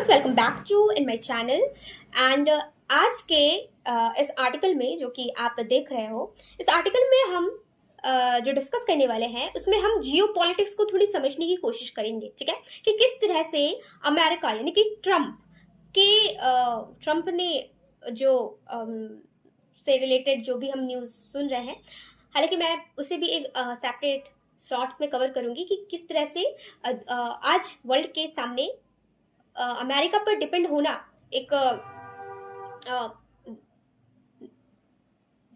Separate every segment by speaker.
Speaker 1: Viewers, welcome back to in my channel. And आज के इस आर्टिकल में जो कि आप देख रहे हो, इस आर्टिकल में हम जो डिस्कस करने वाले हैं उसमें हम जियो पॉलिटिक्स को थोड़ी समझने की कोशिश करेंगे। ठीक है, कि किस तरह से अमेरिका यानी कि ट्रम्प ने जो से रिलेटेड जो भी हम न्यूज़ सुन रहे हैं, हालांकि मैं उसे भी एक सेपरेट शॉर्ट्स में कवर करूंगी कि किस तरह से आज वर्ल्ड के सामने अमेरिका पर डिपेंड होना एक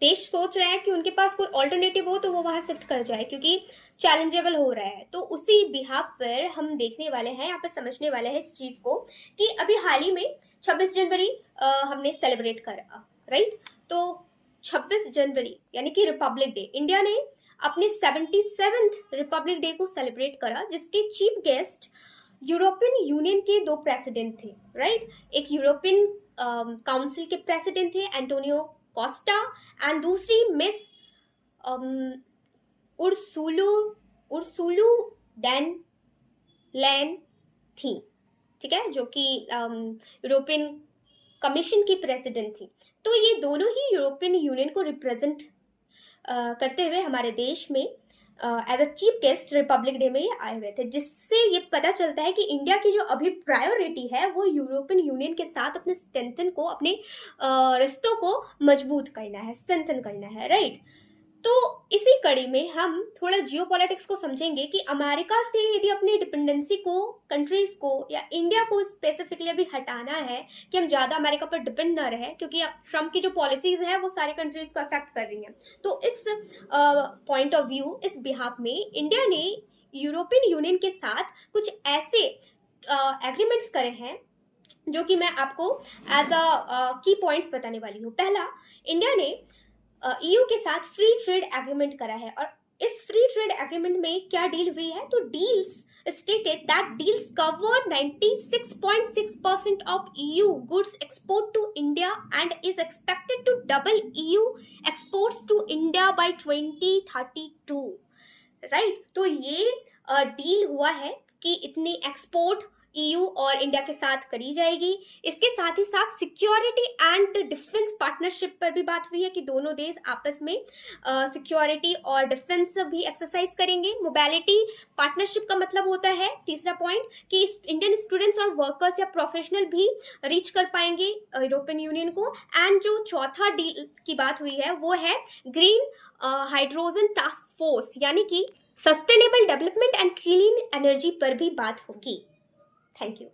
Speaker 1: देश सोच रहा है कि उनके पास कोई ऑल्टरनेटिव हो तो वो वहां शिफ्ट कर जाए, क्योंकि चैलेंजेबल हो रहा है। तो उसी बिहाफ पर हम देखने वाले हैं, यहाँ पे समझने वाले हैं इस चीज को कि अभी हाल ही में 26 जनवरी हमने सेलिब्रेट करा, राइट। तो 26 जनवरी यानी कि रिपब्लिक डे, इंडिया ने अपने 77th रिपब्लिक डे को सेलिब्रेट करा, जिसके चीफ गेस्ट यूरोपियन यूनियन के दो प्रेसिडेंट थे, राइट। एक यूरोपियन काउंसिल के प्रेसिडेंट थे एंटोनियो कोस्टा, एंड दूसरी मिस उर्सुलू उर्सुलू डैन लैन थी, ठीक है, जो कि यूरोपियन कमीशन की प्रेसिडेंट थी। तो ये दोनों ही यूरोपियन यूनियन को रिप्रेजेंट करते हुए हमारे देश में as a chief guest republic day में ये आए हुए थे, जिससे ये पता चलता है कि इंडिया की जो अभी प्रायोरिटी है वो यूरोपियन यूनियन के साथ अपने स्ट्रेंथन को, अपने रिश्तों को मजबूत करना है, स्ट्रेंथन करना है, राइट। तो इसी कड़ी में हम थोड़ा जियोपॉलिटिक्स को समझेंगे कि अमेरिका से यदि अपनी डिपेंडेंसी को, कंट्रीज को या इंडिया को स्पेसिफिकली अभी हटाना है कि हम ज्यादा अमेरिका पर डिपेंड ना रहे, क्योंकि ट्रम्प की जो पॉलिसीज है वो सारी कंट्रीज को अफेक्ट कर रही हैं। तो इस पॉइंट ऑफ व्यू, इस बिहाफ में इंडिया ने यूरोपियन यूनियन के साथ कुछ ऐसे एग्रीमेंट्स करे हैं जो कि मैं आपको एज अ की पॉइंट्स बताने वाली हूँ। पहला, इंडिया ने ईयू के साथ फ्री ट्रेड एग्रीमेंट करा है। और इस फ्री ट्रेड एग्रीमेंट में क्या डील हुई है, तो deals stated that deals cover 96.6% of EU goods export to India and is expected to double EU exports to India by 2032, right. तो ये डील हुआ है कि इतनी एक्सपोर्ट ईयू और इंडिया के साथ करी जाएगी। इसके साथ ही साथ सिक्योरिटी एंड डिफेंस पार्टनरशिप पर भी बात हुई है कि दोनों देश आपस में सिक्योरिटी और डिफेंस भी एक्सरसाइज करेंगे। मोबिलिटी पार्टनरशिप का मतलब होता है, तीसरा पॉइंट, कि इंडियन स्टूडेंट्स और वर्कर्स या प्रोफेशनल भी रीच कर पाएंगे यूरोपियन यूनियन को। एंड जो चौथा डील की बात हुई है वो है ग्रीन हाइड्रोजन टास्क फोर्स, यानी कि sustainable development and clean energy पर भी बात होगी। Thank you.